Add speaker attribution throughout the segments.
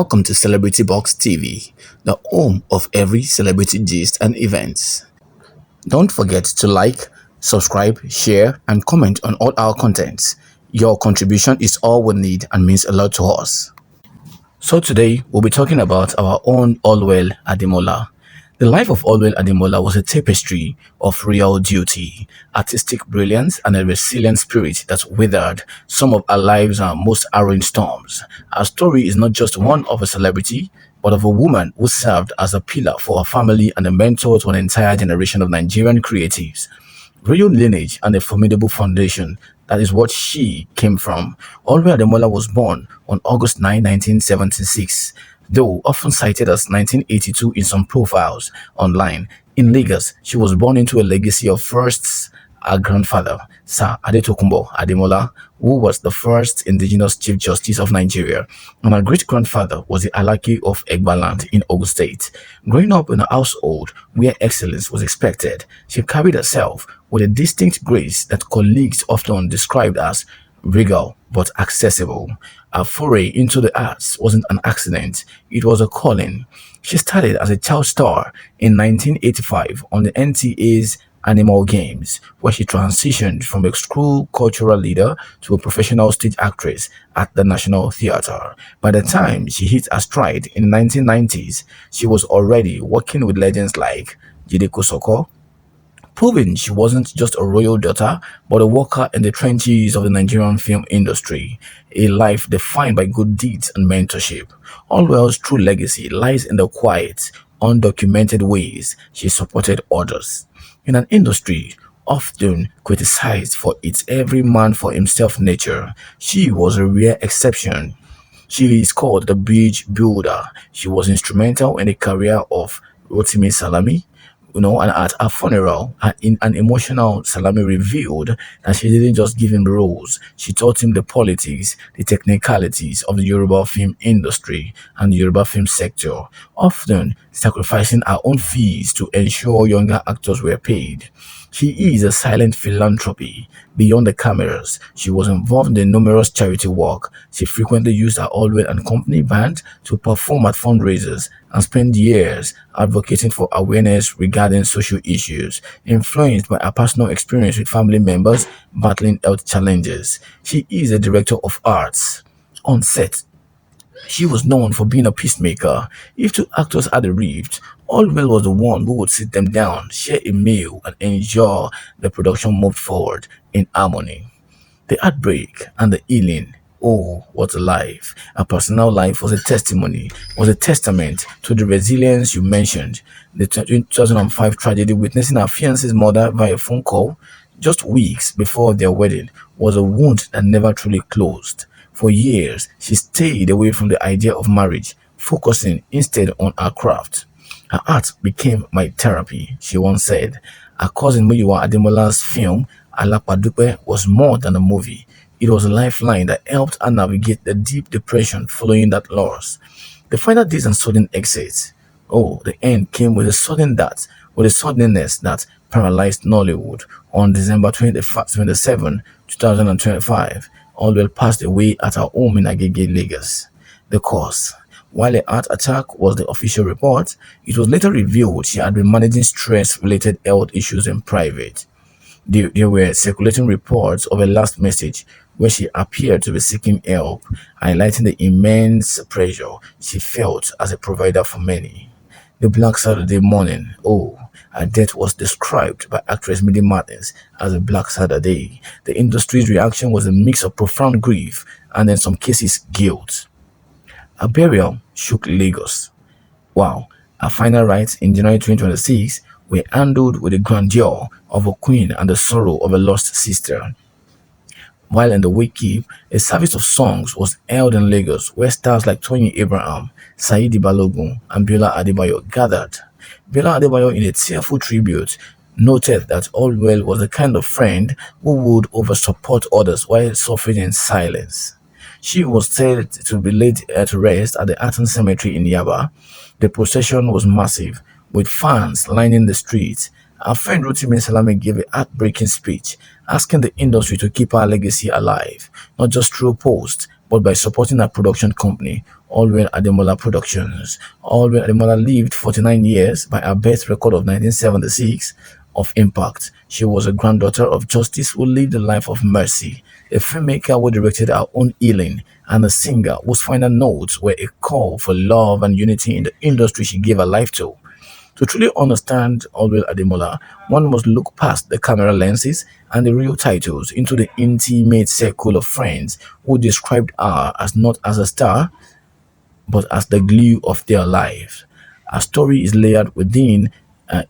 Speaker 1: Welcome to Celebrity Box TV, the home of every celebrity gist and events. Don't forget to like, subscribe, share, and comment on all our contents. Your contribution is all we need and means a lot to us. So today, we'll be talking about our own Allwell Ademola. The life of Allwell Ademola was a tapestry of real duty, artistic brilliance, and a resilient spirit that weathered some of our lives' most harrowing storms. Our story is not just one of a celebrity, but of a woman who served as a pillar for her family and a mentor to an entire generation of Nigerian creatives. Royal lineage and a formidable foundation. That is what she came from. Allwell Ademola was born on August 9, 1976, though often cited as 1982 in some profiles online. In Lagos, she was born into a legacy of firsts. Her grandfather, Sir Adetokunbo Ademola, who was the first indigenous Chief Justice of Nigeria, and her great-grandfather was the Alaki of Egbaland in Ogun State. Growing up in a household where excellence was expected, she carried herself with a distinct grace that colleagues often described as regal but accessible. Her foray into the arts wasn't an accident, it was a calling. She started as a child star in 1985 on the NTA's Animal Games, where she transitioned from a school cultural leader to a professional stage actress at the National Theatre. By the time she hit her stride in the 1990s, she was already working with legends like Jide Kosoko, proving she wasn't just a royal daughter, but a worker in the trenches of the Nigerian film industry, a life defined by good deeds and mentorship. Allwell's true legacy lies in the quiet, undocumented ways she supported others. In an industry often criticized for its every man for himself nature, she was a rare exception. She is called the bridge builder. She was instrumental in the career of Rotimi Salami, and at her funeral, in an emotional Salami revealed that she didn't just give him roles, she taught him the politics, the technicalities of the Yoruba film industry and the Yoruba film sector, often sacrificing her own fees to ensure younger actors were paid. She is a silent philanthropy. Beyond the cameras, she was involved in numerous charity work. She frequently used her Allwell and Company band to perform at fundraisers and spent years advocating for awareness regarding social issues, influenced by her personal experience with family members battling health challenges. She is a director of arts. On set, she was known for being a peacemaker. If two actors had a rift, Allwell was the one who would sit them down, share a meal, and ensure the production moved forward in harmony. The heartbreak and the healing. Oh, what a life. Her personal life was a testimony, was a testament to the resilience you mentioned. The 2005 tragedy witnessing her fiance's mother via phone call just weeks before their wedding was a wound that never truly closed. For years, she stayed away from the idea of marriage, focusing instead on her craft. Her art became my therapy, she once said. Her cousin Muyiwa Ademola's film, Alapadupe, was more than a movie. It was a lifeline that helped her navigate the deep depression following that loss. The final days and sudden exits. Oh, the end came with a suddenness that paralyzed Nollywood. On December 27, 2025, Allwell passed away at her home in Agege, Lagos. The cause. While a heart attack was the official report, it was later revealed she had been managing stress-related health issues in private. There were circulating reports of a last message where she appeared to be seeking help, highlighting the immense pressure she felt as a provider for many. The Black Saturday morning. Oh, her death was described by actress Midi Martins as a Black Saturday. The industry's reaction was a mix of profound grief and in some cases guilt. Her burial shook Lagos. Wow, her final rites in January 2026 were handled with the grandeur of a queen and the sorrow of a lost sister. While in the wake-keep, a service of songs was held in Lagos where stars like Tony Abraham, Saidi Balogun, and Biola Adebayo gathered. Biola Adebayo, in a tearful tribute, noted that Allwell was the kind of friend who would over-support others while suffering in silence. She was said to be laid to rest at the Athens Cemetery in Yaba. The procession was massive, with fans lining the streets. Our friend Rotimi Salami gave a heartbreaking speech, asking the industry to keep her legacy alive, not just through posts, but by supporting her production company, Allwell Ademola Productions. Allwell Ademola lived 49 years by her birth record of 1976 of impact. She was a granddaughter of Justice who lived a life of mercy, a filmmaker who directed her own healing, and a singer whose final notes were a call for love and unity in the industry she gave her life to. To truly understand Allwell Ademola, one must look past the camera lenses and the real titles into the intimate circle of friends who described her as not as a star, but as the glue of their lives. Our story is layered within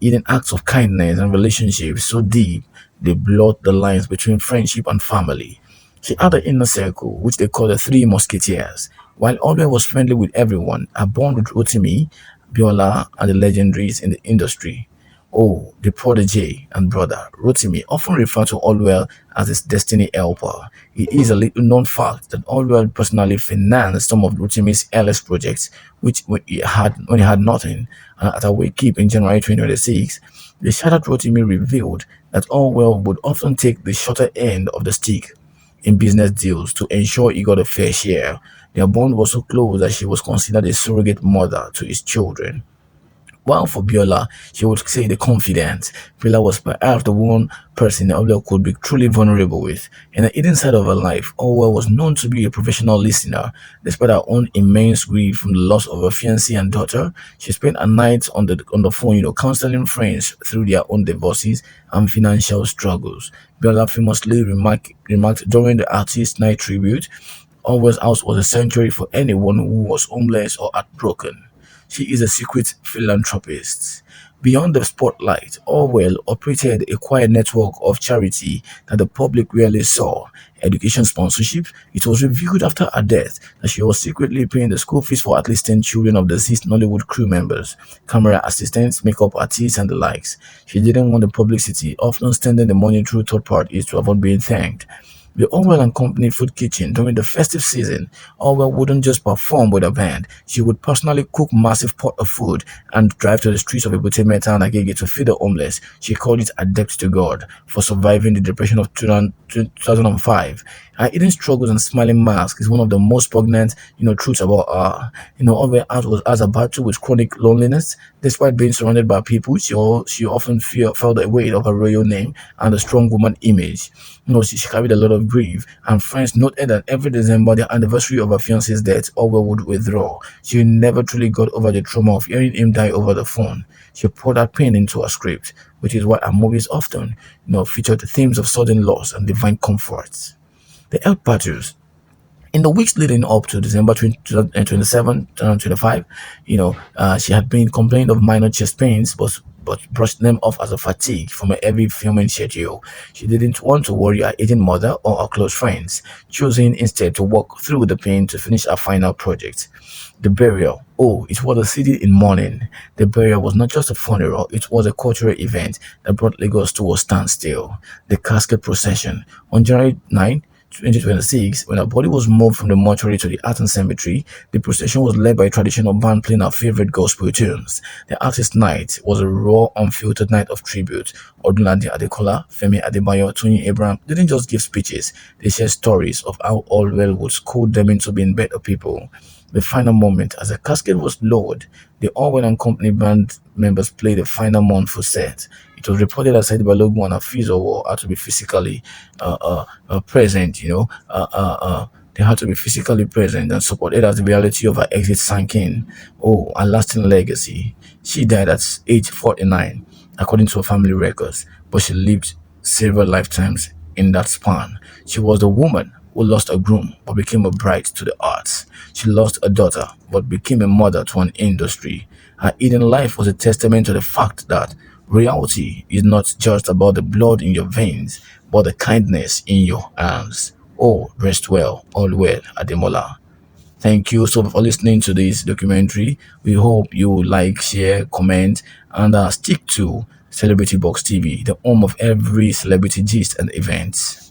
Speaker 1: hidden acts of kindness and relationships so deep they blur the lines between friendship and family. She had an inner circle, which they call the Three Musketeers. While Audrey was friendly with everyone, her bond with Rotimi, Biola, and the legendaries in the industry. Oh, the protege and brother, Rotimi, often referred to Allwell as his destiny helper. It is a little known fact that Allwell personally financed some of Rotimi's earliest projects, which when he had nothing. And at a wake-up in January 2026, the shattered Rotimi revealed that Allwell would often take the shorter end of the stick in business deals to ensure he got a fair share. Their bond was so close that she was considered a surrogate mother to his children. While for Biola, she would say the confident. Biola was perhaps the one person Obla could be truly vulnerable with. In the hidden side of her life, Orwell was known to be a professional listener. Despite her own immense grief from the loss of her fiancé and daughter, she spent her nights on the phone, counseling friends through their own divorces and financial struggles. Biola famously remarked during the artist night tribute, Orwell's house was a sanctuary for anyone who was homeless or heartbroken. She is a secret philanthropist. Beyond the spotlight, Orwell operated a quiet network of charity that the public rarely saw. Education sponsorship. It was revealed after her death that she was secretly paying the school fees for at least 10 children of deceased Nollywood crew members, camera assistants, makeup artists, and the likes. She didn't want the publicity, often sending the money through third parties to avoid being thanked. The Orwell and Company Food Kitchen during the festive season, Orwell wouldn't just perform with a band, she would personally cook massive pot of food and drive to the streets of Ebute Metta and Agege to feed the homeless. She called it a debt to God for surviving the depression of 2005. Her hidden struggles and smiling mask is one of the most poignant, truths about her. Orwell was as a battle with chronic loneliness. Despite being surrounded by people, she often felt the weight of her royal name and a strong woman image. She carried a lot of grief, and friends noted that every December, the anniversary of her fiance's death, Orwell would withdraw. She never truly got over the trauma of hearing him die over the phone. She poured that pain into her script, which is why her movies often, featured themes of sudden loss and divine comfort. The health battles in the weeks leading up to December 2027, 2025, she had been complaining of minor chest pains, but brushed them off as a fatigue from a heavy filming schedule. She didn't want to worry her aging mother or her close friends, choosing instead to walk through the pain to finish her final project. The burial. Oh, it was a city in mourning. The burial was not just a funeral, it was a cultural event that brought Lagos to a standstill. The casket procession. On January 9, 2026, when her body was moved from the mortuary to the Aton Cemetery, the procession was led by a traditional band playing her favorite gospel tunes. The artist night was a raw, unfiltered night of tribute. Odunlade Adekola, Femi Adebayo, Tony Abraham didn't just give speeches, they shared stories of how Allwell would school them into being better people. The final moment, as the casket was lowered, the Allwell and Company band members played the final mournful set. It was reported that Said Balogun and Afizo had to be physically present, they had to be physically present and supported as the reality of her exit sank in. Oh, a lasting legacy. She died at age 49, according to her family records, but she lived several lifetimes in that span. She was the woman who lost a groom but became a bride to the arts. She lost a daughter but became a mother to an industry. Her hidden life was a testament to the fact that reality is not just about the blood in your veins, but the kindness in your arms. Oh, rest well, all well, Ademola. Thank you so much for listening to this documentary. We hope you like, share, comment, and stick to Celebrity Box TV, the home of every celebrity gist and events.